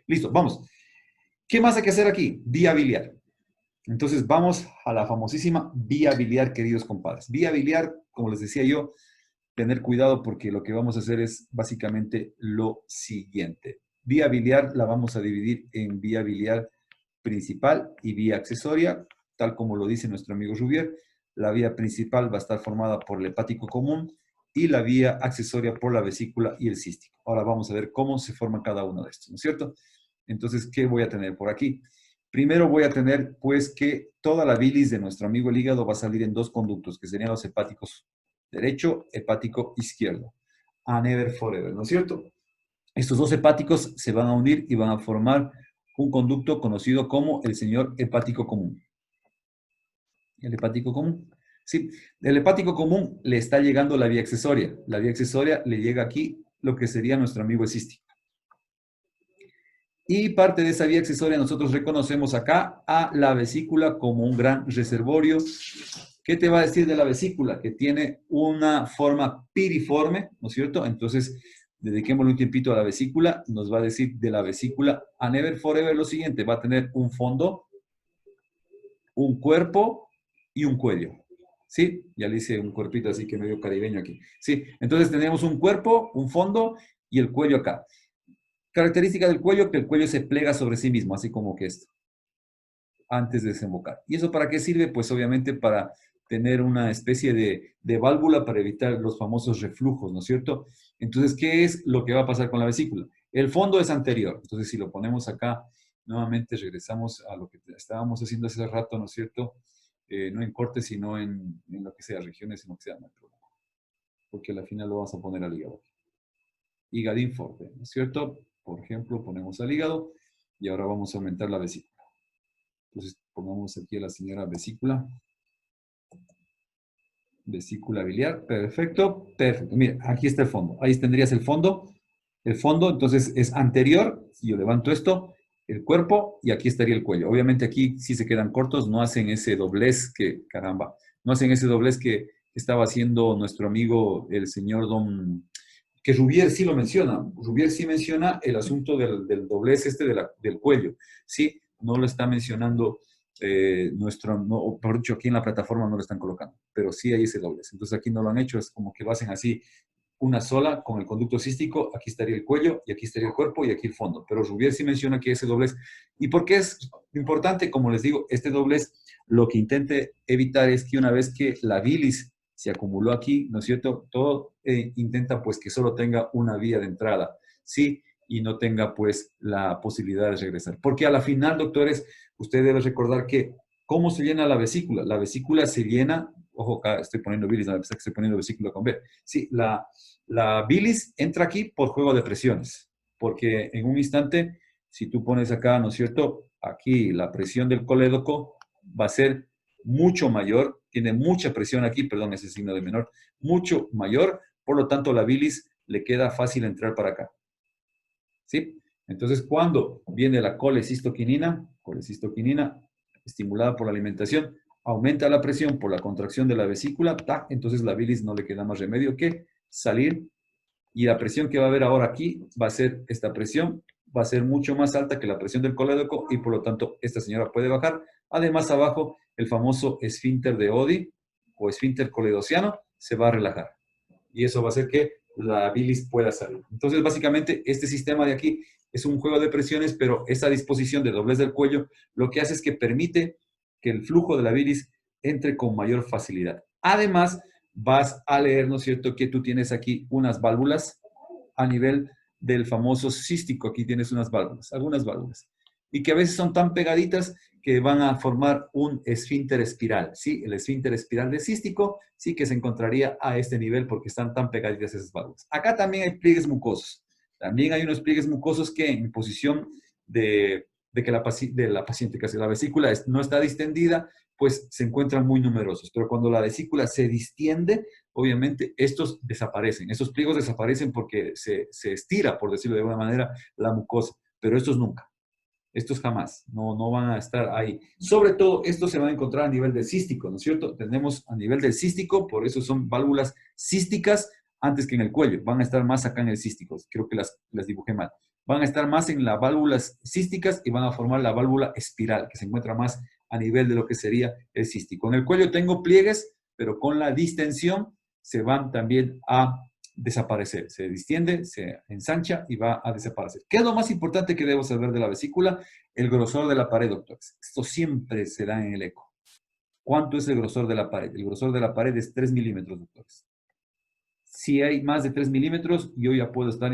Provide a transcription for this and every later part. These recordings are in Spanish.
Listo, vamos. ¿Qué más hay que hacer aquí? Vía biliar. Entonces vamos a la famosísima vía biliar, queridos compadres. Vía biliar, como les decía yo, tener cuidado porque lo que vamos a hacer es básicamente lo siguiente. Vía biliar la vamos a dividir en vía biliar principal y vía accesoria, tal como lo dice nuestro amigo Rubier. La vía principal va a estar formada por el hepático común y la vía accesoria por la vesícula y el cístico. Ahora vamos a ver cómo se forma cada uno de estos, ¿no es cierto? Entonces, ¿qué voy a tener por aquí? Primero voy a tener, pues, que toda la bilis de nuestro amigo el hígado va a salir en dos conductos, que serían los hepáticos derecho, hepático izquierdo. A never forever, ¿no es cierto? Estos dos hepáticos se van a unir y van a formar un conducto conocido como el señor hepático común. El hepático común. Sí, del hepático común le está llegando la vía accesoria. La vía accesoria le llega aquí lo que sería nuestro amigo cístico. Y parte de esa vía accesoria nosotros reconocemos acá a la vesícula como un gran reservorio. ¿Qué te va a decir de la vesícula? Que tiene una forma piriforme, ¿no es cierto? Entonces, dediquémosle un tiempito a la vesícula. Nos va a decir de la vesícula a never forever lo siguiente. Va a tener un fondo, un cuerpo y un cuello. ¿Sí? Ya le hice un cuerpito así que medio caribeño aquí. Sí, entonces tenemos un cuerpo, un fondo y el cuello acá. Característica del cuello, que el cuello se plega sobre sí mismo, así como que esto, antes de desembocar. ¿Y eso para qué sirve? Pues obviamente para tener una especie de válvula para evitar los famosos reflujos, ¿no es cierto? Entonces, ¿qué es lo que va a pasar con la vesícula? El fondo es anterior. Entonces, si lo ponemos acá, nuevamente regresamos a lo que estábamos haciendo hace rato, ¿no es cierto? No en corte, sino en lo que sea, regiones, en lo que sea, no hay problema. Porque al final lo vamos a poner al hígado. Higadín forte, ¿no es cierto? Por ejemplo, ponemos al hígado y ahora vamos a aumentar la vesícula. Entonces, pongamos aquí a la señora vesícula. Vesícula biliar, perfecto, perfecto. Mira, aquí está el fondo. Ahí tendrías el fondo. El fondo, entonces, es anterior. Si yo levanto esto, el cuerpo, y aquí estaría el cuello. Obviamente aquí sí se quedan cortos, no hacen ese doblez que, caramba, no hacen ese doblez que estaba haciendo nuestro amigo, el señor Don, que Rubier sí lo menciona. Rubier sí menciona el asunto del doblez del cuello. Sí, no lo está mencionando nuestro, no, o por dicho, aquí en la plataforma no lo están colocando, pero sí hay ese doblez. Entonces aquí no lo han hecho, es como que lo hacen así, una sola con el conducto cístico, aquí estaría el cuello y aquí estaría el cuerpo y aquí el fondo. Pero Rubier sí menciona que ese doblez. ¿Y por qué es importante? Como les digo, este doblez lo que intente evitar es que una vez que la bilis se acumuló aquí, ¿no es cierto? Todo intenta pues que solo tenga una vía de entrada, ¿sí? Y no tenga pues la posibilidad de regresar. Porque a la final, doctores, usted debe recordar que ¿cómo se llena la vesícula? La vesícula se llena, ojo, acá estoy poniendo bilis, no, estoy poniendo vesícula con B. Sí, la bilis entra aquí por juego de presiones, porque en un instante, si tú pones acá, ¿no es cierto? Aquí la presión del colédoco va a ser mucho mayor, tiene mucha presión aquí, perdón, ese signo de menor, mucho mayor, por lo tanto la bilis le queda fácil entrar para acá. ¿Sí? Entonces, cuando viene la colecistoquinina, estimulada por la alimentación, aumenta la presión por la contracción de la vesícula, entonces la bilis no le queda más remedio que salir y la presión que va a haber ahora aquí va a ser esta presión, va a ser mucho más alta que la presión del colédoco y por lo tanto esta señora puede bajar. Además, abajo el famoso esfínter de Oddi o esfínter coledociano se va a relajar y eso va a hacer que la bilis pueda salir. Entonces, básicamente, este sistema de aquí es un juego de presiones, pero esa disposición de doblez del cuello lo que hace es que permite que el flujo de la bilis entre con mayor facilidad. Además, vas a leer, ¿no es cierto?, que tú tienes aquí unas válvulas a nivel del famoso cístico. Aquí tienes unas válvulas, algunas válvulas, y que a veces son tan pegaditas que van a formar un esfínter espiral, ¿sí? El esfínter espiral de cístico sí que se encontraría a este nivel porque están tan pegaditas esas válvulas. Acá también hay pliegues mucosos. También hay unos pliegues mucosos que en posición de que la paciente, que la vesícula no está distendida, pues se encuentran muy numerosos. Pero cuando la vesícula se distiende, obviamente estos desaparecen. Estos pliegos desaparecen porque se estira, por decirlo de alguna manera, la mucosa. Pero estos nunca. Estos jamás, no van a estar ahí. Sobre todo, estos se van a encontrar a nivel del cístico, ¿no es cierto? Tenemos a nivel del cístico, por eso son válvulas císticas antes que en el cuello. Van a estar más acá en el cístico. Creo que las dibujé mal. van a estar más en las válvulas císticas y van a formar la válvula espiral, que se encuentra más a nivel de lo que sería el cístico. En el cuello tengo pliegues, pero con la distensión se van también a desaparecer. Se distiende, se ensancha y va a desaparecer. ¿Qué es lo más importante que debo saber de la vesícula? El grosor de la pared, doctores. Esto siempre se da en el eco. ¿Cuánto es el grosor de la pared? El grosor de la pared es 3 milímetros, doctores. Si hay más de 3 milímetros, yo ya puedo estar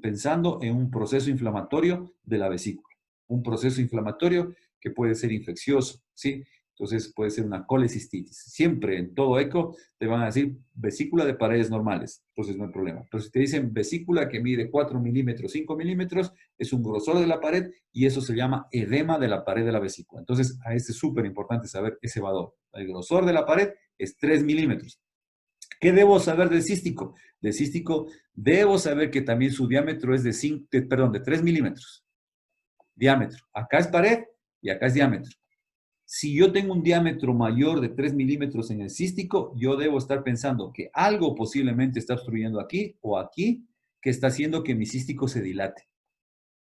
pensando en un proceso inflamatorio de la vesícula. Un proceso inflamatorio que puede ser infeccioso, ¿sí? Entonces puede ser una colecistitis. Siempre en todo eco te van a decir vesícula de paredes normales, entonces no hay problema. Pero si te dicen vesícula que mide 4 milímetros, 5 milímetros, es un grosor de la pared y eso se llama edema de la pared de la vesícula. Entonces a este es súper importante saber ese valor. El grosor de la pared es 3 milímetros. ¿Qué debo saber del cístico? Del cístico debo saber que también su diámetro es de 3 milímetros. Diámetro. Acá es pared y acá es diámetro. Si yo tengo un diámetro mayor de 3 milímetros en el cístico, yo debo estar pensando que algo posiblemente está obstruyendo aquí o aquí, que está haciendo que mi cístico se dilate.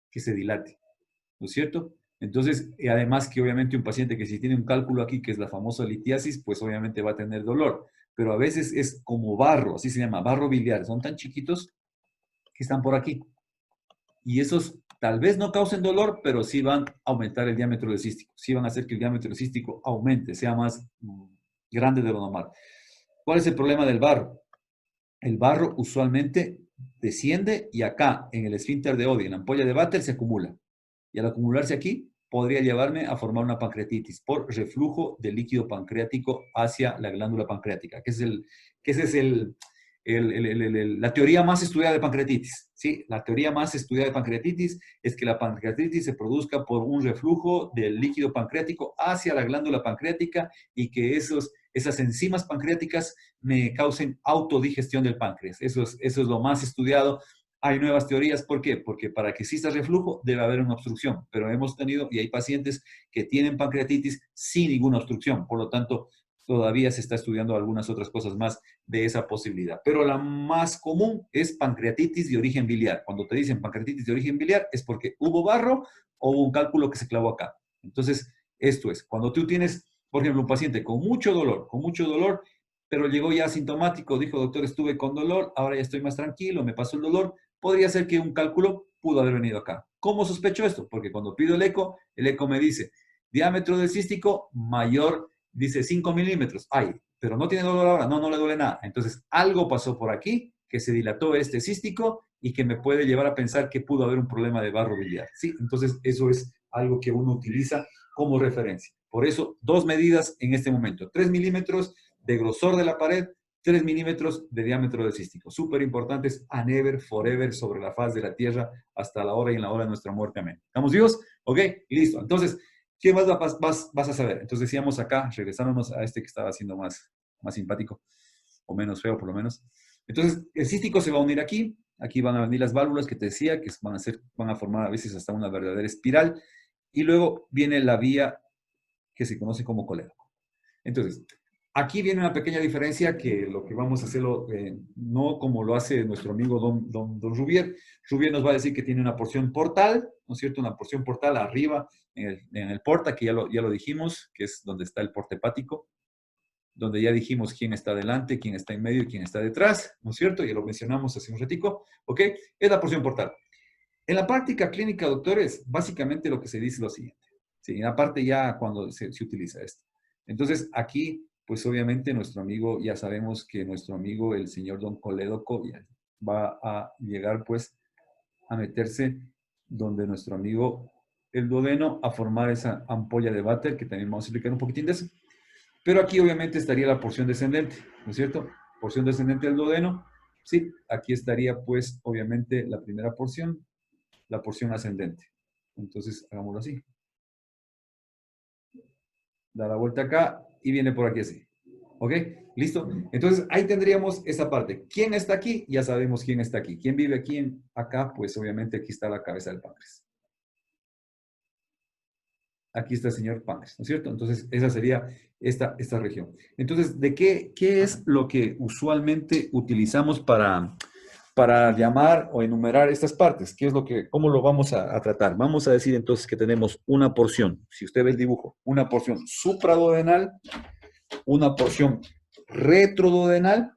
Que se dilate. ¿No es cierto? Entonces, además que obviamente un paciente que si tiene un cálculo aquí, que es la famosa litiasis, pues obviamente va a tener dolor. Pero a veces es como barro, así se llama, barro biliar. Son tan chiquitos que están por aquí. Y esos tal vez no causen dolor, pero sí van a aumentar el diámetro del cístico. Sí van a hacer que el diámetro del cístico aumente, sea más grande de lo normal. ¿Cuál es el problema del barro? El barro usualmente desciende y acá, en el esfínter de Oddi, en la ampolla de Vater, se acumula. Y al acumularse aquí, podría llevarme a formar una pancreatitis por reflujo de líquido pancreático hacia la glándula pancreática, que es la teoría más estudiada de pancreatitis. ¿Sí? La teoría más estudiada de pancreatitis es que la pancreatitis se produzca por un reflujo del líquido pancreático hacia la glándula pancreática y que esas enzimas pancreáticas me causen autodigestión del páncreas. Eso es lo más estudiado. Hay nuevas teorías, ¿por qué? Porque para que exista reflujo debe haber una obstrucción, pero hemos tenido, y hay pacientes que tienen pancreatitis sin ninguna obstrucción, por lo tanto, todavía se está estudiando algunas otras cosas más de esa posibilidad. Pero la más común es pancreatitis de origen biliar. Cuando te dicen pancreatitis de origen biliar es porque hubo barro o hubo un cálculo que se clavó acá. Entonces, esto es, cuando tú tienes, por ejemplo, un paciente con mucho dolor, pero llegó ya asintomático, dijo, doctor, estuve con dolor, ahora ya estoy más tranquilo, me pasó el dolor, podría ser que un cálculo pudo haber venido acá. ¿Cómo sospecho esto? Porque cuando pido el eco me dice, diámetro del cístico mayor, dice 5 milímetros. Ay, pero no tiene dolor ahora, no le duele nada. Entonces, algo pasó por aquí, que se dilató este cístico y que me puede llevar a pensar que pudo haber un problema de barro biliar. ¿Sí? Entonces, eso es algo que uno utiliza como referencia. Por eso, dos medidas en este momento. 3 milímetros de grosor de la pared, 3 milímetros de diámetro del cístico. Súper importantes, a never, forever, sobre la faz de la tierra, hasta la hora y en la hora de nuestra muerte. Amén. ¿Estamos vivos? ¿Ok? Listo. Entonces, ¿qué más vas a saber? Entonces decíamos acá, regresándonos a este que estaba siendo más simpático, o menos feo por lo menos. Entonces, el cístico se va a unir aquí. Aquí van a venir las válvulas que te decía, que van a formar a veces hasta una verdadera espiral. Y luego viene la vía que se conoce como colédoco. Entonces, aquí viene una pequeña diferencia que lo que vamos a hacerlo, no como lo hace nuestro amigo don Rubier. Rubier nos va a decir que tiene una porción portal, ¿no es cierto? Una porción portal arriba en el porta, que ya lo dijimos, que es donde está el porta hepático, donde ya dijimos quién está delante, quién está en medio y quién está detrás, ¿no es cierto? Ya lo mencionamos hace un ratico, ¿ok? Es la porción portal. En la práctica clínica, doctores, básicamente lo que se dice es lo siguiente. Sí, aparte ya cuando se utiliza esto. Entonces, aquí, pues obviamente nuestro amigo, ya sabemos que nuestro amigo, el señor Don Colédoco, va a llegar pues a meterse donde nuestro amigo el duodeno a formar esa ampolla de váter, que también vamos a explicar un poquitín de eso. Pero aquí obviamente estaría la porción descendente, ¿no es cierto? Porción descendente del duodeno. Sí, aquí estaría pues obviamente la primera porción, la porción ascendente. Entonces, hagámoslo así. Da la vuelta acá y viene por aquí así. ¿Ok? ¿Listo? Entonces, ahí tendríamos esa parte. ¿Quién está aquí? Ya sabemos quién está aquí. ¿Quién vive aquí? Acá, pues obviamente aquí está la cabeza del páncreas. Aquí está el señor páncreas, ¿no es cierto? Entonces, esa sería esta región. Entonces, ¿qué es lo que usualmente utilizamos para llamar o enumerar estas partes. ¿Cómo lo vamos a tratar? Vamos a decir entonces que tenemos una porción, si usted ve el dibujo, una porción supraduodenal, una porción retroduodenal,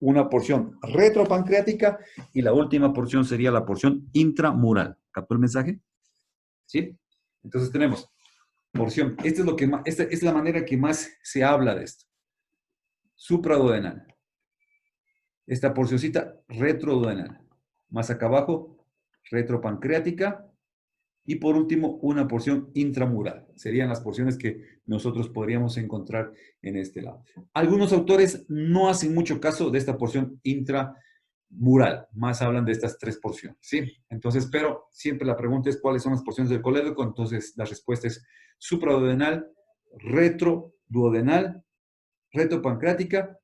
una porción retropancreática y la última porción sería la porción intramural. ¿Captó el mensaje? ¿Sí? Entonces tenemos porción. Esta es la manera que más se habla de esto. Supraduodenal. Esta porcioncita retroduodenal. Más acá abajo, retropancreática. Y por último, una porción intramural. Serían las porciones que nosotros podríamos encontrar en este lado. Algunos autores no hacen mucho caso de esta porción intramural. Más hablan de estas tres porciones, ¿sí? Entonces, pero siempre la pregunta es cuáles son las porciones del colédoco. Entonces, la respuesta es supraduodenal, retroduodenal, retropancreática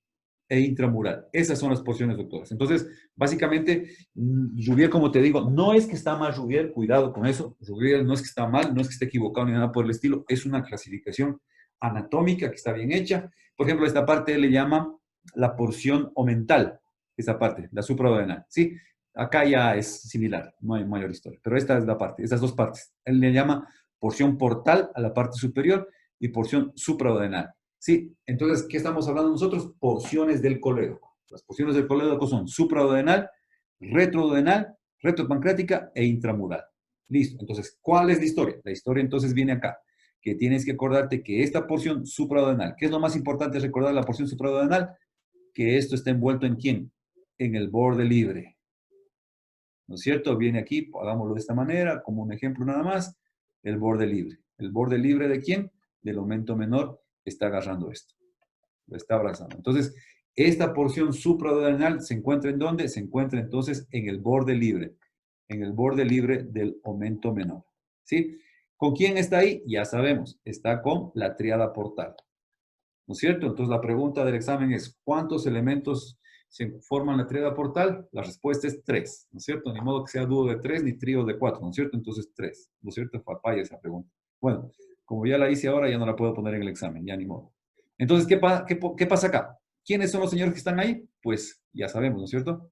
e intramural. Esas son las porciones, doctores. Entonces, básicamente, Rouvier, como te digo, no es que está mal Rouvier, cuidado con eso. Rouvier no es que está mal, no es que esté equivocado ni nada por el estilo. Es una clasificación anatómica que está bien hecha. Por ejemplo, esta parte él le llama la porción omental, esa parte, la supraduodenal. ¿Sí? Acá ya es similar, no hay mayor historia. Pero esta es la parte, estas dos partes. Él le llama porción portal a la parte superior y porción supraduodenal. Sí, entonces, ¿qué estamos hablando nosotros? Porciones del colédoco. Las porciones del colédoco son supraduodenal, retroduodenal, retropancreática e intramural. Listo. Entonces, ¿cuál es la historia? La historia entonces viene acá, que tienes que acordarte que esta porción supraduodenal, ¿qué es lo más importante recordar la porción supraduodenal? Que esto está envuelto en ¿quién? En el borde libre. ¿No es cierto? Viene aquí, hagámoslo de esta manera, como un ejemplo nada más, el borde libre. ¿El borde libre de quién? Del aumento menor está agarrando esto, lo está abrazando. Entonces, esta porción supraduodenal se encuentra ¿en dónde? Se encuentra entonces en el borde libre del aumento menor. ¿Sí? ¿Con quién está ahí? Ya sabemos, está con la tríada portal. ¿No es cierto? Entonces, la pregunta del examen es, ¿cuántos elementos se forman la tríada portal? La respuesta es 3, ¿no es cierto? Ni modo que sea dúo de 3 ni trío de 4, ¿no es cierto? Entonces, 3, ¿no es cierto? Papaya esa pregunta. Bueno, como ya la hice ahora, ya no la puedo poner en el examen, ya ni modo. Entonces, ¿qué pasa acá? ¿Quiénes son los señores que están ahí? Pues ya sabemos, ¿no es cierto?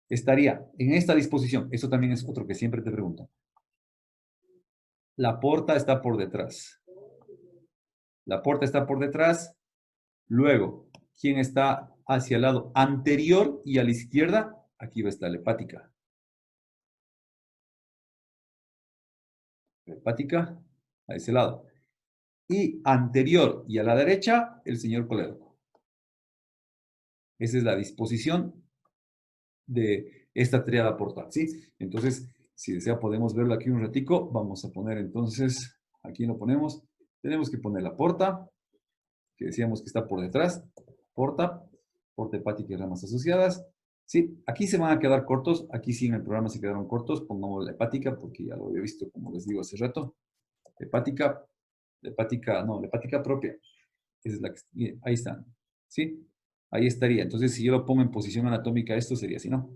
Estaría en esta disposición. Eso también es otro que siempre te preguntan. La porta está por detrás. La porta está por detrás. Luego, ¿quién está hacia el lado anterior y a la izquierda? Aquí va a estar la hepática. La hepática a ese lado. Y anterior y a la derecha, el señor colédoco. Esa es la disposición de esta tríada portal, ¿sí? Entonces, si desea, podemos verlo aquí un ratico. Vamos a poner entonces, aquí lo ponemos. Tenemos que poner la porta, que decíamos que está por detrás. Porta hepática y ramas asociadas. Sí, aquí se van a quedar cortos. Aquí sí en el programa se quedaron cortos. Pongamos la hepática, porque ya lo había visto, como les digo hace rato. Hepática, la hepática propia. Esa es la que, ahí están. ¿Sí? Ahí estaría. Entonces, si yo lo pongo en posición anatómica, esto sería así, ¿no?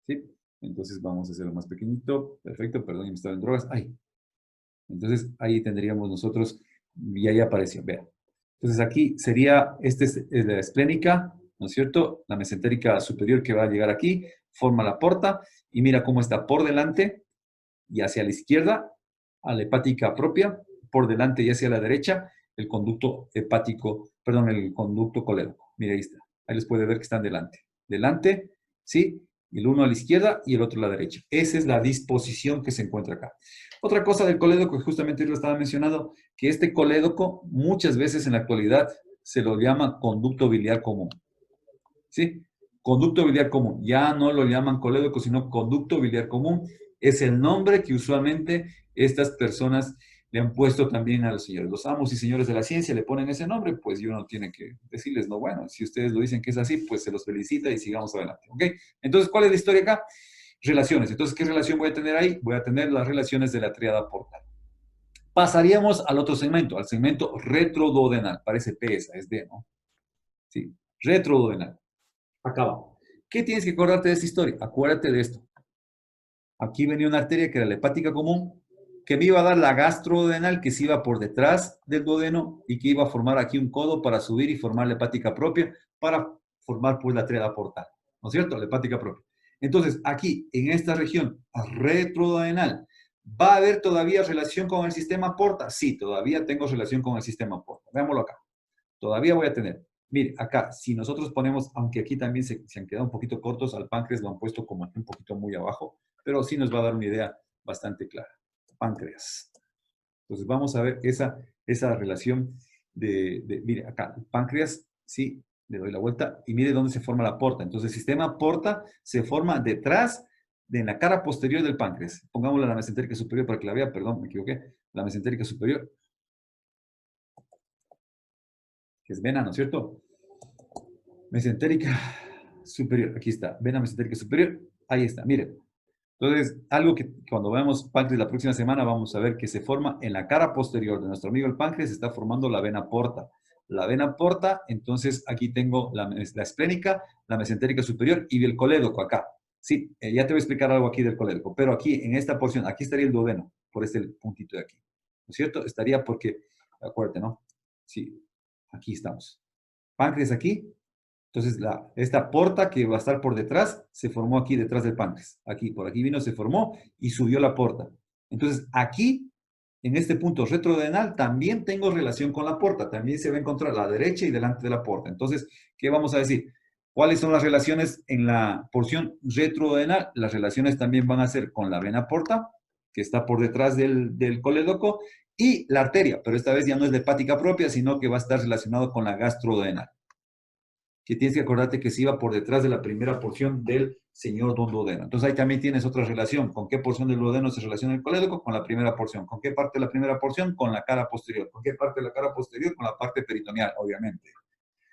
¿Sí? Entonces vamos a hacerlo más pequeñito. Perfecto, perdón, me estaba en drogas. Ahí. Entonces ahí tendríamos nosotros, y ahí apareció, vean. Entonces aquí sería, es la esplénica, ¿no es cierto? La mesentérica superior que va a llegar aquí, forma la porta, y mira cómo está por delante y hacia la izquierda, a la hepática propia, por delante y hacia la derecha, el conducto hepático, perdón, el conducto colédoco. Mira, ahí está. Ahí les puede ver que están delante. Delante, ¿sí? Y el uno a la izquierda y el otro a la derecha. Esa es la disposición que se encuentra acá. Otra cosa del colédoco, que justamente lo estaba mencionando, que este colédoco muchas veces en la actualidad se lo llama conducto biliar común. ¿Sí? Conducto biliar común. Ya no lo llaman colédoco, sino conducto biliar común. Es el nombre que usualmente estas personas le han puesto también a los señores. Los amos y señores de la ciencia le ponen ese nombre, pues yo no tiene que decirles, no, bueno, si ustedes lo dicen que es así, pues se los felicita y sigamos adelante. ¿Ok? Entonces, ¿cuál es la historia acá? Relaciones. Entonces, ¿qué relación voy a tener ahí? Voy a tener las relaciones de la tríada portal. Pasaríamos al otro segmento, al segmento retroduodenal. Parece P esa, es D, ¿no? Sí, retroduodenal. Acá va. ¿Qué tienes que acordarte de esta historia? Acuérdate de esto. Aquí venía una arteria que era la hepática común, que me iba a dar la gastroduodenal, que se iba por detrás del duodeno y que iba a formar aquí un codo para subir y formar la hepática propia para formar pues la tríada portal. ¿no es cierto? La hepática propia. Entonces, aquí, en esta región retroduodenal, ¿va a haber todavía relación con el sistema porta? Sí, todavía tengo relación con el sistema porta. Veámoslo acá. Todavía voy a tener. Mire, acá, si nosotros ponemos, aunque aquí también se han quedado un poquito cortos, al páncreas lo han puesto como aquí un poquito muy abajo, pero sí nos va a dar una idea bastante clara. Páncreas. Entonces vamos a ver esa relación mire, acá, el páncreas, sí, le doy la vuelta y mire dónde se forma la porta. Entonces el sistema porta se forma detrás en la cara posterior del páncreas. Pongámosle la mesentérica superior para que la vea, perdón, me equivoqué. La mesentérica superior, que es vena, ¿no es cierto? Mesentérica superior, aquí está, vena mesentérica superior, ahí está, miren. Entonces, algo que cuando veamos páncreas la próxima semana vamos a ver que se forma en la cara posterior de nuestro amigo el páncreas, se está formando la vena porta. La vena porta, entonces aquí tengo la esplénica, la mesentérica superior y el colédoco acá. Sí, ya te voy a explicar algo aquí del colédoco, pero aquí en esta porción, aquí estaría el duodeno, por este puntito de aquí. ¿No es cierto? Estaría porque, acuérdate, ¿no? Sí, aquí estamos. Páncreas aquí, entonces, esta porta que va a estar por detrás se formó aquí detrás del páncreas. Aquí, por aquí vino, se formó y subió la porta. Entonces, aquí, en este punto retrodenal, también tengo relación con la porta. También se va a encontrar a la derecha y delante de la porta. Entonces, ¿qué vamos a decir? ¿Cuáles son las relaciones en la porción retrodenal? Las relaciones también van a ser con la vena porta, que está por detrás del colédoco, y la arteria, pero esta vez ya no es de hepática propia, sino que va a estar relacionado con la gastrodenal, que tienes que acordarte que se iba por detrás de la primera porción del señor Don Duodeno. Entonces ahí también tienes otra relación. ¿Con qué porción del duodeno se relaciona el colédoco? Con la primera porción. ¿Con qué parte de la primera porción? Con la cara posterior. ¿Con qué parte de la cara posterior? Con la parte peritoneal, obviamente.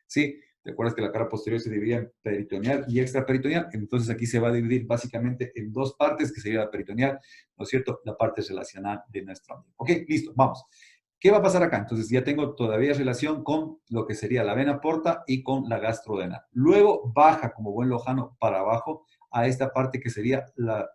¿Sí? ¿Te acuerdas que la cara posterior se dividía en peritoneal y extraperitoneal? Entonces aquí se va a dividir básicamente en dos partes, que sería la peritoneal, ¿no es cierto? La parte relacional de nuestro amigo. Ok, listo, vamos. ¿Qué va a pasar acá? Entonces ya tengo todavía relación con lo que sería la vena porta y con la gastrodenal. Luego baja como buen lojano para abajo a esta parte que sería la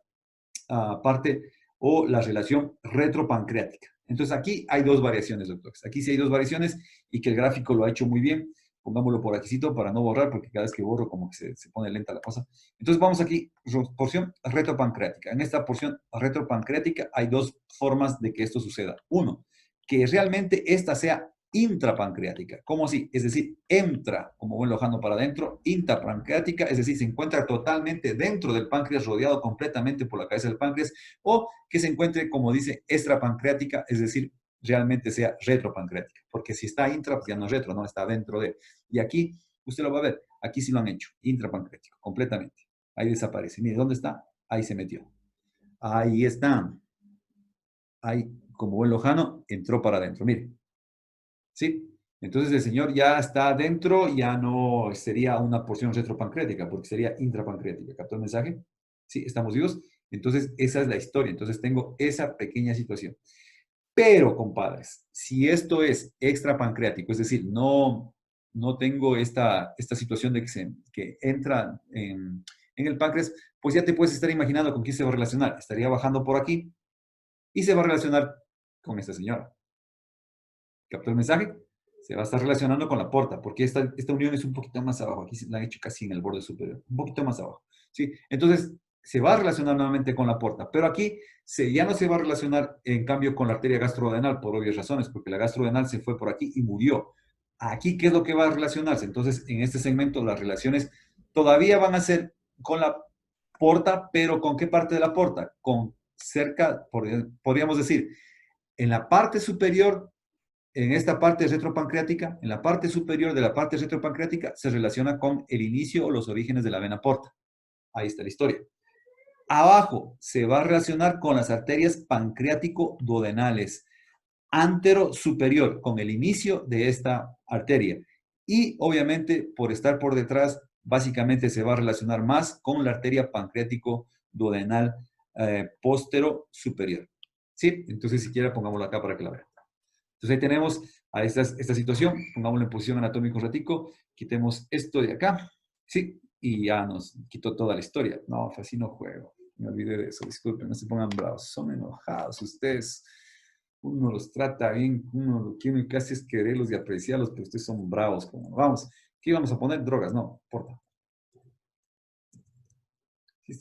parte o la relación retropancreática. Entonces aquí hay dos variaciones, doctores. Aquí sí hay dos variaciones y que el gráfico lo ha hecho muy bien. Pongámoslo por aquí para no borrar, porque cada vez que borro como que se pone lenta la cosa. Entonces vamos aquí, porción retropancreática. En esta porción retropancreática hay dos formas de que esto suceda. Uno, que realmente esta sea intrapancreática. ¿Cómo así? Es decir, entra como buen lojano para adentro, intrapancreática, es decir, se encuentra totalmente dentro del páncreas, rodeado completamente por la cabeza del páncreas, o que se encuentre, como dice, extrapancreática, es decir, realmente sea retropancreática, porque si está intra, pues ya no es retro, no está dentro de. Y aquí, usted lo va a ver, aquí sí lo han hecho, intrapancreático, completamente. Ahí desaparece. Mire, ¿dónde está? Ahí se metió. Ahí está. Ahí, como buen lojano, entró para adentro. Mire, ¿sí? Entonces el señor ya está dentro, ya no sería una porción retropancreática, porque sería intrapancreática. ¿Captó el mensaje? Sí, estamos vivos. Entonces esa es la historia. Entonces tengo esa pequeña situación. Pero, compadres, si esto es extrapancreático, es decir, no tengo esta situación de que entra en el páncreas, pues ya te puedes estar imaginando con quién se va a relacionar. Estaría bajando por aquí y se va a relacionar con esta señora. ¿Captó el mensaje? Se va a estar relacionando con la porta, porque esta unión es un poquito más abajo. Aquí la han hecho casi en el borde superior, un poquito más abajo. ¿Sí? Entonces, se va a relacionar nuevamente con la porta, pero aquí ya no se va a relacionar, en cambio, con la arteria gastrodenal, por obvias razones, porque la gastrodenal se fue por aquí y murió. Aquí, ¿qué es lo que va a relacionarse? Entonces, en este segmento, las relaciones todavía van a ser con la porta, pero ¿con qué parte de la porta? Con cerca, podríamos decir, en la parte superior, en esta parte retropancreática, en la parte superior de la parte retropancreática, se relaciona con el inicio o los orígenes de la vena porta. Ahí está la historia. Abajo se va a relacionar con las arterias pancreático-duodenales, antero superior, con el inicio de esta arteria. Y obviamente, por estar por detrás, básicamente se va a relacionar más con la arteria pancreático-duodenal póstero superior. ¿Sí? Entonces, si quiere, pongámoslo acá para que la vean. Entonces ahí tenemos a esta situación, pongámoslo en posición anatómica un ratico, quitemos esto de acá, ¿sí? Y ya nos quitó toda la historia. No, así no juego, me olvidé de eso, disculpen, no se pongan bravos, son enojados ustedes. Uno los trata bien, uno lo que uno casi es quererlos y apreciarlos, pero ustedes son bravos. Vamos, ¿qué íbamos a poner? Drogas, no, porta.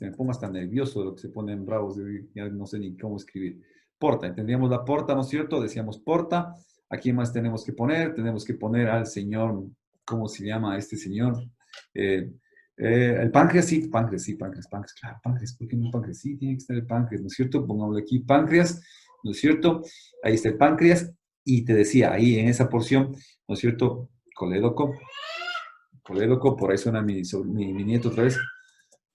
Me pongo hasta nervioso de lo que se ponen bravos, ya no sé ni cómo escribir. Porta, tendríamos la porta, ¿no es cierto? Decíamos porta. ¿A más tenemos que poner? Tenemos que poner al señor, ¿cómo se llama este señor? Eh, el páncreas, sí, páncreas, claro, páncreas, ¿por qué no páncreas? Sí, tiene que estar el páncreas, ¿no es cierto? Pongámosle aquí páncreas, ¿no es cierto? Ahí está el páncreas, y te decía, ahí en esa porción, ¿no es cierto? Colédoco, por ahí suena mi nieto otra vez.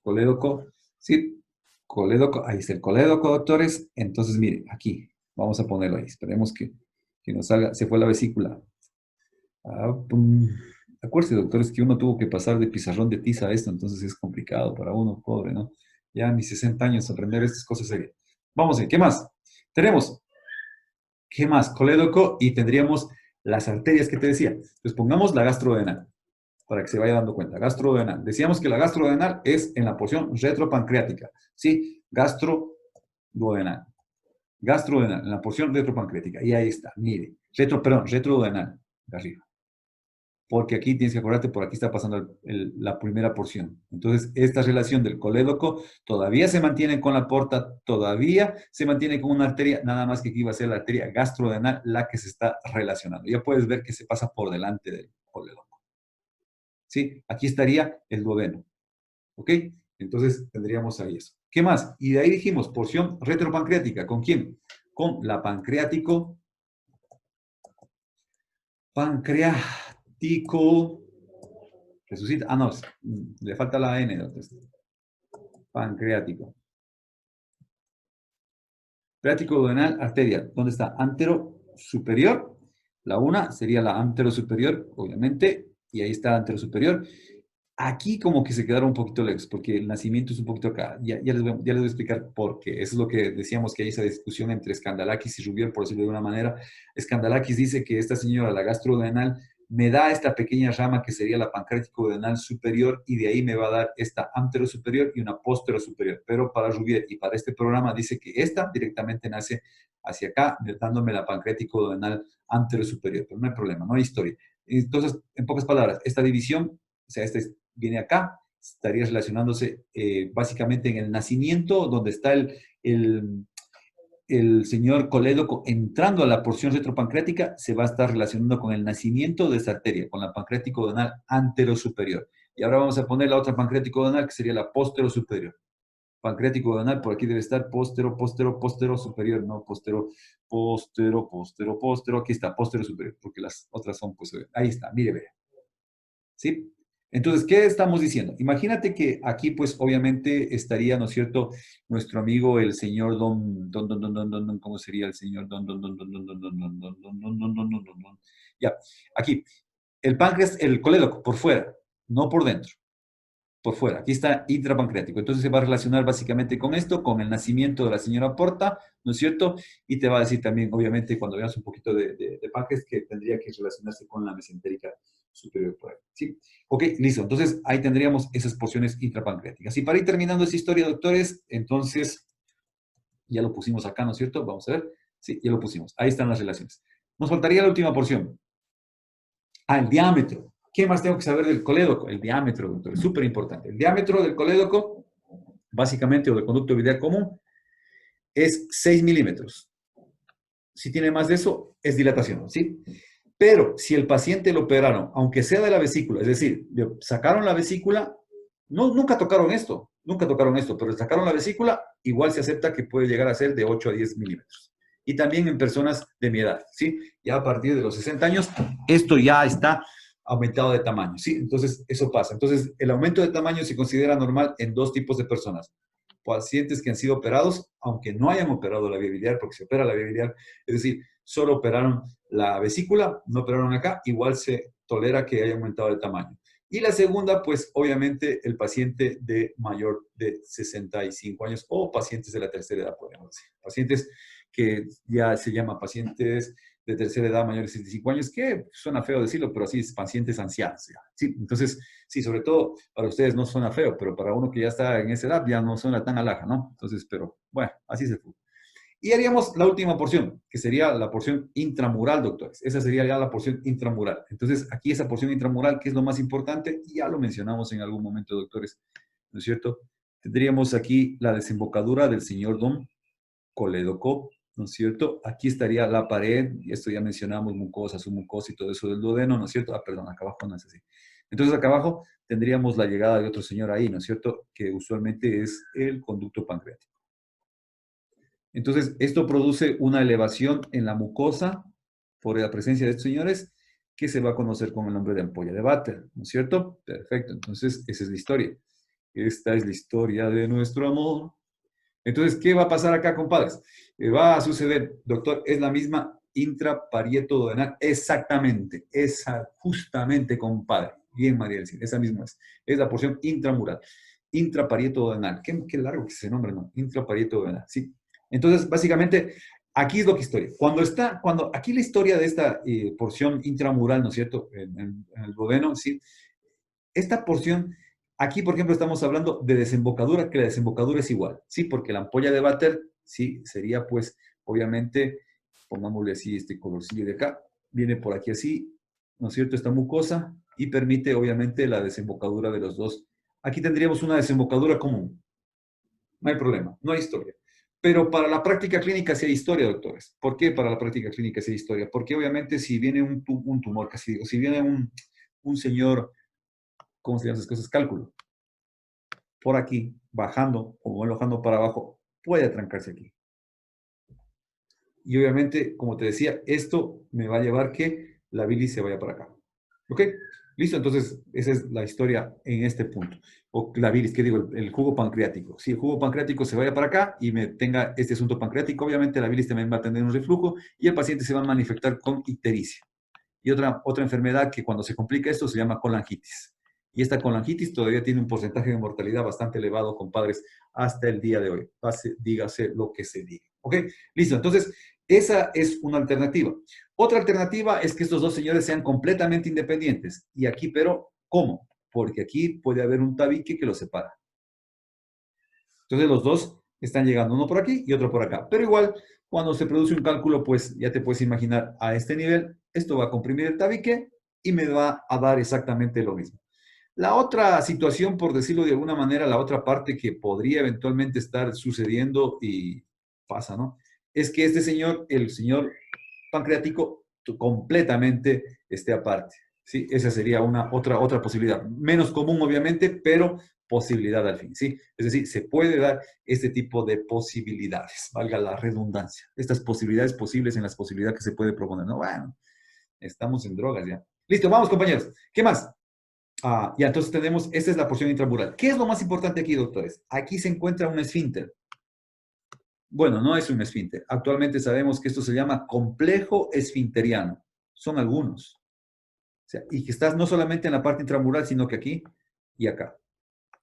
Colédoco, sí, colédoco, ahí está el colédoco, doctores. Entonces, mire, aquí, vamos a ponerlo ahí. Esperemos que nos salga. Se fue la vesícula. Pum. Acuérdense, doctores, que uno tuvo que pasar de pizarrón de tiza a esto, entonces es complicado para uno, pobre, ¿no? Ya a mis 60 años aprender estas cosas serias. Vamos a ver, ¿qué más? Tenemos, ¿qué más? Colédoco y tendríamos las arterias que te decía. Entonces pongamos la gastrodenal para que se vaya dando cuenta. Gastrodenal. Decíamos que la gastrodenal es en la porción retropancreática. ¿Sí? Gastroduodenal. Gastrodenal, en la porción retropancreática. Y ahí está, mire. Retroduodenal, de arriba. Porque aquí tienes que acordarte, por aquí está pasando la primera porción. Entonces, esta relación del colédoco todavía se mantiene con la porta, todavía se mantiene con una arteria, nada más que aquí va a ser la arteria gastrodenal la que se está relacionando. Ya puedes ver que se pasa por delante del colédoco. ¿Sí? Aquí estaría el duodeno. ¿Ok? Entonces tendríamos ahí eso. ¿Qué más? Y de ahí dijimos, porción retropancreática. ¿Con quién? Con la pancreático, resucita. Ah, no, le falta la N. Entonces, pancreático. Pancreático duodenal, arteria. ¿Dónde está? Antero superior. La una sería la antero superior, obviamente, y ahí está antero superior. Aquí como que se quedaron un poquito lejos, porque el nacimiento es un poquito acá. Ya les voy a explicar por qué. Eso es lo que decíamos, que hay esa discusión entre Skandalakis y Rubier, por decirlo de una manera. Skandalakis dice que esta señora, la gastrodenal, me da esta pequeña rama que sería la pancreático-denal superior, y de ahí me va a dar esta antero-superior y una postero-superior. Pero para Rubier y para este programa dice que esta directamente nace hacia acá, dándome la pancreático-denal antero-superior. Pero no hay problema, no hay historia. Entonces, en pocas palabras, esta división, o sea, viene acá, estaría relacionándose básicamente en el nacimiento, donde está el señor colédoco entrando a la porción retropancreática, se va a estar relacionando con el nacimiento de esta arteria, con la pancreático donal anterosuperior. Y ahora vamos a poner la otra pancreático donal, que sería la posterosuperior. Pancreático donal, por aquí debe estar postero superior, no postero, aquí está, postero superior, porque las otras son, pues, ahí está, mire, vea. ¿Sí? Entonces, ¿qué estamos diciendo? Imagínate que aquí, pues, obviamente estaría, ¿no es cierto?, nuestro amigo, el señor ¿cómo sería el señor Ya, aquí, el páncreas, el colédoco, por fuera, no por dentro, por fuera. Aquí está intrapancreático. Entonces se va a relacionar básicamente con esto, con el nacimiento de la señora Porta, ¿no es cierto? Y te va a decir también, obviamente, cuando veas un poquito de páncreas, que tendría que relacionarse con la mesentérica superior por ahí. ¿Sí? Ok, listo. Entonces ahí tendríamos esas porciones intrapancreáticas. Y para ir terminando esta historia, doctores, entonces ya lo pusimos acá, ¿no es cierto? Vamos a ver. Sí, ya lo pusimos. Ahí están las relaciones. Nos faltaría la última porción. El diámetro. ¿Qué más tengo que saber del colédoco? El diámetro, doctor, es súper importante. El diámetro del colédoco, básicamente, o del conducto biliar común, es 6 milímetros. Si tiene más de eso, es dilatación, ¿sí? Pero si el paciente lo operaron, aunque sea de la vesícula, es decir, sacaron la vesícula, nunca tocaron esto, pero sacaron la vesícula, igual se acepta que puede llegar a ser de 8 a 10 milímetros. Y también en personas de mi edad, ¿sí? Ya a partir de los 60 años, esto ya está aumentado de tamaño, ¿sí? Entonces, eso pasa. Entonces, el aumento de tamaño se considera normal en dos tipos de personas. Pacientes que han sido operados, aunque no hayan operado la vía biliar, porque se opera la vía biliar, es decir, solo operaron la vesícula, no operaron acá, igual se tolera que haya aumentado de tamaño. Y la segunda, pues obviamente el paciente de mayor de 65 años o pacientes de la tercera edad, podemos decir. Pacientes que ya se llaman pacientes de tercera edad mayores de 65 años, que suena feo decirlo, pero así es, pacientes ancianos. Ya. Sí, entonces, sí, sobre todo para ustedes no suena feo, pero para uno que ya está en esa edad ya no suena tan alhaja, ¿no? Entonces, pero bueno, así se fue. Y haríamos la última porción, que sería la porción intramural, doctores. Esa sería ya la porción intramural. Entonces, aquí esa porción intramural, ¿qué es lo más importante? Ya lo mencionamos en algún momento, doctores, ¿no es cierto? Tendríamos aquí la desembocadura del señor Don colédoco, ¿no es cierto? Aquí estaría la pared, y esto ya mencionamos, mucosa, submucosa y todo eso del duodeno, ¿no es cierto? Ah, perdón, acá abajo no es así. Entonces acá abajo tendríamos la llegada de otro señor ahí, ¿no es cierto? Que usualmente es el conducto pancreático. Entonces, esto produce una elevación en la mucosa por la presencia de estos señores que se va a conocer con el nombre de ampolla de Vater, ¿no es cierto? Perfecto, entonces esa es la historia. Esta es la historia de nuestro amor. Entonces, ¿qué va a pasar acá, compadres? Va a suceder, doctor, es la misma intraparieto-duodenal. Exactamente, esa, justamente, compadre. Bien, María del Cielo, esa misma es. Es la porción intramural. Intraparieto-duodenal. Qué largo que se nombra, ¿no? Intraparieto-duodenal, sí. Entonces, básicamente, aquí es lo que historia. Aquí la historia de esta porción intramural, ¿no es cierto? En el duodeno, sí. Esta porción, aquí por ejemplo estamos hablando de desembocadura, que la desembocadura es igual, ¿sí? Porque la ampolla de váter, sí, sería pues, obviamente, pongámosle así este colorcillo de acá, viene por aquí así, ¿no es cierto? Esta mucosa y permite obviamente la desembocadura de los dos. Aquí tendríamos una desembocadura común, no hay problema, no hay historia. Pero para la práctica clínica sí hay historia, doctores. ¿Por qué para la práctica clínica sí hay historia? Porque obviamente si viene un tumor, casi digo, si viene un señor, ¿cómo se llaman esas cosas? Cálculo por aquí, bajando o bajando para abajo, puede atrancarse aquí. Y obviamente, como te decía, esto me va a llevar que la bilis se vaya para acá. ¿Ok? Listo, entonces esa es la historia en este punto. O la bilis, ¿qué digo? El jugo pancreático. Si el jugo pancreático se vaya para acá y me tenga este asunto pancreático, obviamente la bilis también va a tener un reflujo y el paciente se va a manifestar con ictericia. Y otra enfermedad que cuando se complica esto se llama colangitis. Y esta colangitis todavía tiene un porcentaje de mortalidad bastante elevado, compadres, hasta el día de hoy. Dígase lo que se diga. ¿Ok? Listo. Entonces, esa es una alternativa. Otra alternativa es que estos dos señores sean completamente independientes. Y aquí, pero, ¿cómo? Porque aquí puede haber un tabique que los separa. Entonces, los dos están llegando, uno por aquí y otro por acá. Pero igual, cuando se produce un cálculo, pues ya te puedes imaginar a este nivel, esto va a comprimir el tabique y me va a dar exactamente lo mismo. La otra situación, por decirlo de alguna manera, la otra parte que podría eventualmente estar sucediendo y pasa, ¿no? Es que este señor, el señor pancreático, completamente esté aparte. ¿Sí? Esa sería otra posibilidad. Menos común, obviamente, pero posibilidad al fin. ¿Sí? Es decir, se puede dar este tipo de posibilidades, valga la redundancia. Estas posibilidades posibles en las posibilidades que se puede proponer. No, bueno, estamos en drogas ya. Listo, vamos, compañeros. ¿Qué más? Ya, entonces tenemos, esta es la porción intramural. ¿Qué es lo más importante aquí, doctores? Aquí se encuentra un esfínter. Bueno, no es un esfínter. Actualmente sabemos que esto se llama complejo esfinteriano. Son algunos. O sea, y que estás no solamente en la parte intramural, sino que aquí y acá.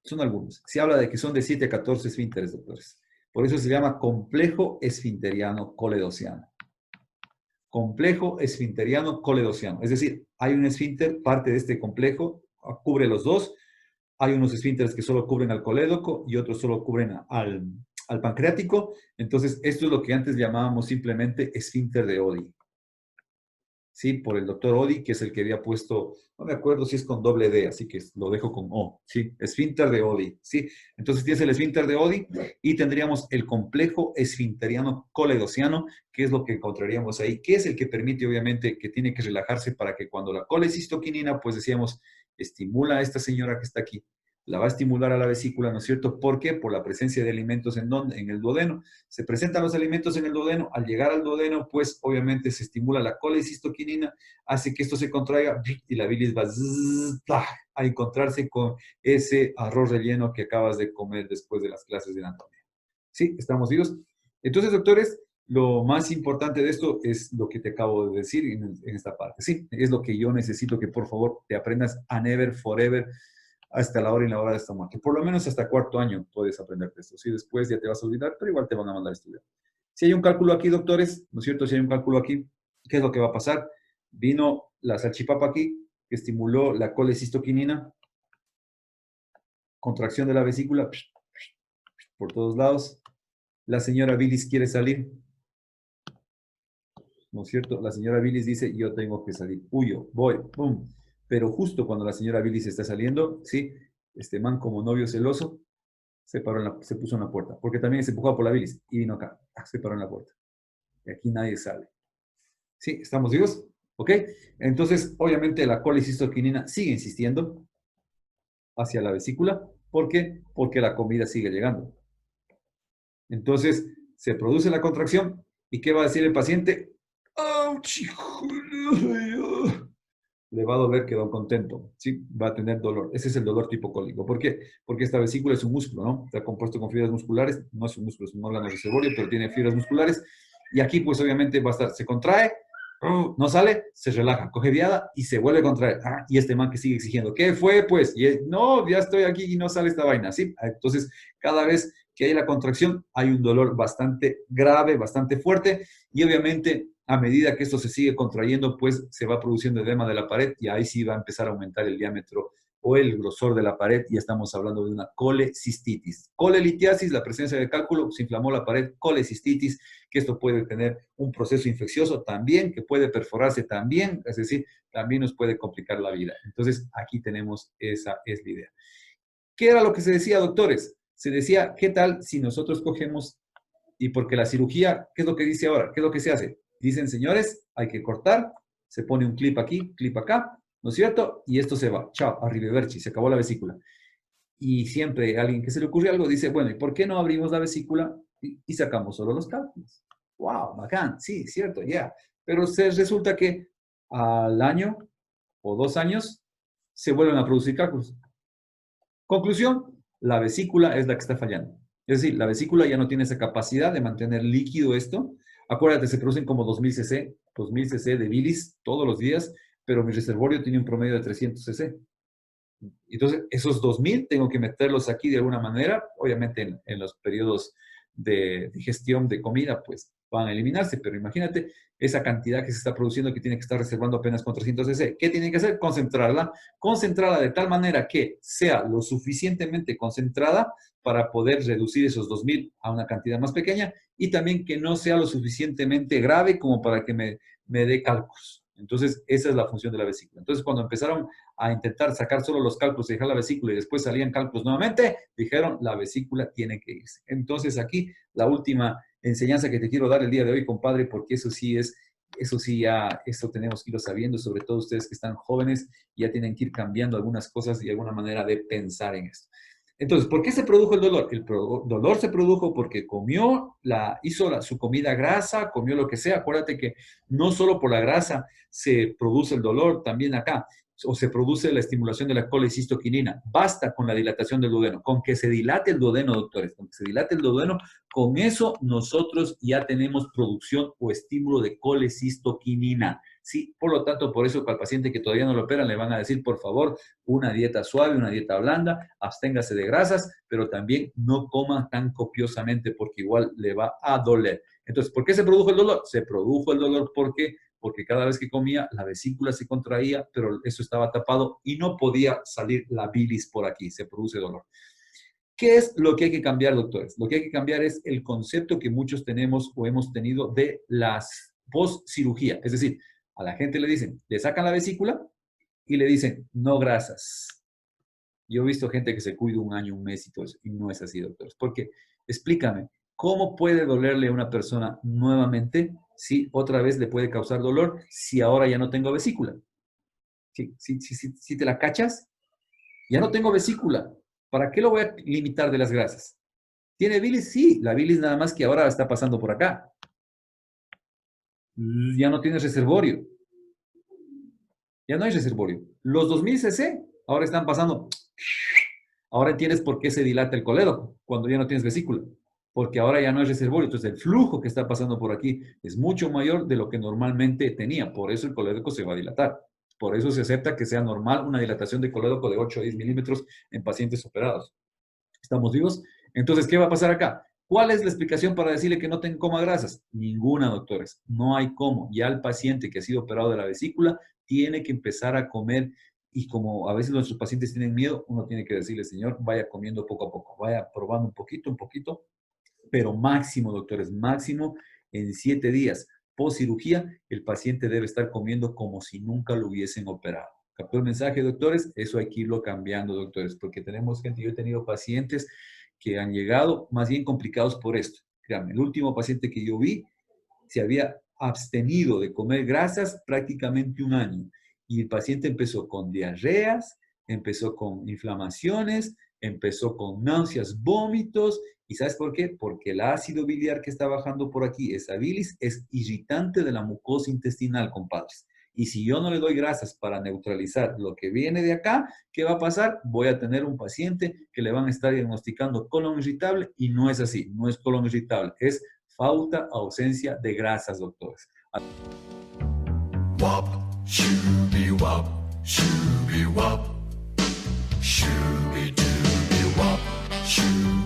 Son algunos. Se habla de que son de 7 a 14 esfínteres, doctores. Por eso se llama complejo esfinteriano coledociano. Complejo esfinteriano coledociano. Es decir, hay un esfínter, parte de este complejo, cubre los dos. Hay unos esfínteres que solo cubren al colédoco y otros solo cubren al pancreático. Entonces, esto es lo que antes llamábamos simplemente esfínter de Oddi. ¿Sí? Por el doctor Oddi, que es el que había puesto, no me acuerdo si es con doble D, así que lo dejo con O, ¿sí? Esfínter de Oddi, ¿sí? Entonces tienes el esfínter de Oddi y tendríamos el complejo esfinteriano coledociano, que es lo que encontraríamos ahí, que es el que permite, obviamente, que tiene que relajarse para que cuando la colecistoquinina, pues decíamos, estimula a esta señora que está aquí, la va a estimular a la vesícula, ¿no es cierto? ¿Por qué? Por la presencia de alimentos en el duodeno. Se presentan los alimentos en el duodeno, al llegar al duodeno, pues obviamente se estimula la colecistoquinina, hace que esto se contraiga y la bilis va a encontrarse con ese arroz relleno que acabas de comer después de las clases de anatomía. ¿Sí? ¿Estamos vivos? Entonces, doctores, lo más importante de esto es lo que te acabo de decir en esta parte. Sí, es lo que yo necesito que por favor te aprendas a never, forever, hasta la hora y la hora de esta muerte. Por lo menos hasta cuarto año puedes aprender esto. Si después ya te vas a olvidar, pero igual te van a mandar a estudiar. Si hay un cálculo aquí, doctores, ¿no es cierto? Si hay un cálculo aquí, ¿qué es lo que va a pasar? Vino la salchipapa aquí, que estimuló la colecistoquinina, contracción de la vesícula, por todos lados. La señora bilis quiere salir, ¿no es cierto? La señora bilis dice, yo tengo que salir, huyo, voy, pum. Pero justo cuando la señora bilis está saliendo, ¿sí? Este man como novio celoso, se puso en la puerta, porque también se empujaba por la bilis y vino acá, se paró en la puerta. Y aquí nadie sale. ¿Sí? ¿Estamos vivos? ¿Ok? Entonces, obviamente la colecistoquinina sigue insistiendo hacia la vesícula. ¿Por qué? Porque la comida sigue llegando. Entonces, se produce la contracción. ¿Y qué va a decir el paciente? ¡Auch! Le va a doler, quedó contento, ¿sí? Va a tener dolor. Ese es el dolor tipo cólico. ¿Por qué? Porque esta vesícula es un músculo, ¿no? Está compuesto con fibras musculares. No es un músculo, es un órgano reservorio, pero tiene fibras musculares. Y aquí, pues, obviamente, va a estar, se contrae, no sale, se relaja, coge viada y se vuelve a contraer. Y este man que sigue exigiendo, ¿qué fue, pues? No, ya estoy aquí y no sale esta vaina, ¿sí? Entonces, cada vez que hay la contracción, hay un dolor bastante grave, bastante fuerte, y obviamente a medida que esto se sigue contrayendo, pues se va produciendo edema de la pared y ahí sí va a empezar a aumentar el diámetro o el grosor de la pared y estamos hablando de una colecistitis. Colelitiasis, la presencia de cálculo, se inflamó la pared, colecistitis, que esto puede tener un proceso infeccioso también, que puede perforarse también, es decir, también nos puede complicar la vida. Entonces, aquí tenemos esa es la idea. ¿Qué era lo que se decía, doctores? Se decía, ¿qué tal si nosotros cogemos, y porque la cirugía, ¿qué es lo que dice ahora? ¿Qué es lo que se hace? Dicen, señores, hay que cortar, se pone un clip aquí, clip acá, ¿no es cierto? Y esto se va, chao, arrivederci, se acabó la vesícula. Y siempre alguien que se le ocurre algo dice, bueno, ¿y por qué no abrimos la vesícula y sacamos solo los cálculos? ¡Wow! Bacán, sí, cierto, ya. Yeah. Pero resulta que al año o 2 años se vuelven a producir cálculos. Conclusión, la vesícula es la que está fallando. Es decir, la vesícula ya no tiene esa capacidad de mantener líquido esto. Acuérdate, se producen como 2000 cc de bilis todos los días, pero mi reservorio tiene un promedio de 300 cc. Entonces, esos 2000 tengo que meterlos aquí de alguna manera, obviamente en los periodos de digestión de comida, pues van a eliminarse, pero imagínate esa cantidad que se está produciendo que tiene que estar reservando apenas con 300 cc. ¿Qué tiene que hacer? Concentrarla de tal manera que sea lo suficientemente concentrada para poder reducir esos 2000 a una cantidad más pequeña y también que no sea lo suficientemente grave como para que me dé cálculos. Entonces, esa es la función de la vesícula. Entonces, cuando empezaron a intentar sacar solo los cálculos y dejar la vesícula y después salían cálculos nuevamente, dijeron, la vesícula tiene que irse. Entonces, aquí la última enseñanza que te quiero dar el día de hoy, compadre, porque eso sí ya, esto tenemos que irlo sabiendo, sobre todo ustedes que están jóvenes, ya tienen que ir cambiando algunas cosas y alguna manera de pensar en esto. Entonces, ¿por qué se produjo el dolor? El dolor se produjo porque hizo su comida grasa, comió lo que sea. Acuérdate que no solo por la grasa se produce el dolor, también acá o se produce la estimulación de la colecistoquinina. Basta con la dilatación del duodeno, con que se dilate el duodeno, doctores, con que se dilate el duodeno, con eso nosotros ya tenemos producción o estímulo de colecistoquinina. Sí, por lo tanto, por eso al paciente que todavía no lo operan le van a decir, por favor, una dieta suave, una dieta blanda, absténgase de grasas, pero también no coma tan copiosamente porque igual le va a doler. Entonces, ¿por qué se produjo el dolor? Se produjo el dolor porque cada vez que comía la vesícula se contraía, pero eso estaba tapado y no podía salir la bilis por aquí, se produce dolor. ¿Qué es lo que hay que cambiar, doctores? Lo que hay que cambiar es el concepto que muchos tenemos o hemos tenido de las post-cirugía. Es decir, a la gente le dicen, le sacan la vesícula y le dicen, no grasas. Yo he visto gente que se cuida un año, un mes y todo eso, y no es así, doctores. Porque, explícame, ¿cómo puede dolerle a una persona nuevamente si otra vez le puede causar dolor si ahora ya no tengo vesícula? Si te la cachas, ya no tengo vesícula. ¿Para qué lo voy a limitar de las grasas? ¿Tiene bilis? Sí, la bilis nada más que ahora está pasando por acá. Ya no tienes reservorio. Ya no hay reservorio. Los 2000 cc ahora están pasando. Ahora entiendes por qué se dilata el colédoco cuando ya no tienes vesícula. Porque ahora ya no hay reservorio. Entonces el flujo que está pasando por aquí es mucho mayor de lo que normalmente tenía. Por eso el colédoco se va a dilatar. Por eso se acepta que sea normal una dilatación de colédoco de 8 a 10 milímetros en pacientes operados. ¿Estamos vivos? Entonces, ¿qué va a pasar acá? ¿Cuál es la explicación para decirle que no coma grasas? Ninguna, doctores. No hay cómo. Ya el paciente que ha sido operado de la vesícula tiene que empezar a comer y como a veces nuestros pacientes tienen miedo, uno tiene que decirle, señor, vaya comiendo poco a poco, vaya probando un poquito, pero máximo, doctores, máximo en 7 días. Post cirugía, el paciente debe estar comiendo como si nunca lo hubiesen operado. ¿Captó el mensaje, doctores? Eso hay que irlo cambiando, doctores, porque tenemos gente, yo he tenido pacientes que han llegado más bien complicados por esto. Créanme, el último paciente que yo vi se había abstenido de comer grasas prácticamente un año. Y el paciente empezó con diarreas, empezó con inflamaciones, empezó con náuseas, vómitos. ¿Y sabes por qué? Porque el ácido biliar que está bajando por aquí, esa bilis, es irritante de la mucosa intestinal, compadres. Y si yo no le doy grasas para neutralizar lo que viene de acá, ¿qué va a pasar? Voy a tener un paciente que le van a estar diagnosticando colon irritable y no es así, no es colon irritable, es falta, ausencia de grasas, doctores. Wop, shooby wop, shooby wop, shooby dooby wop, shooby.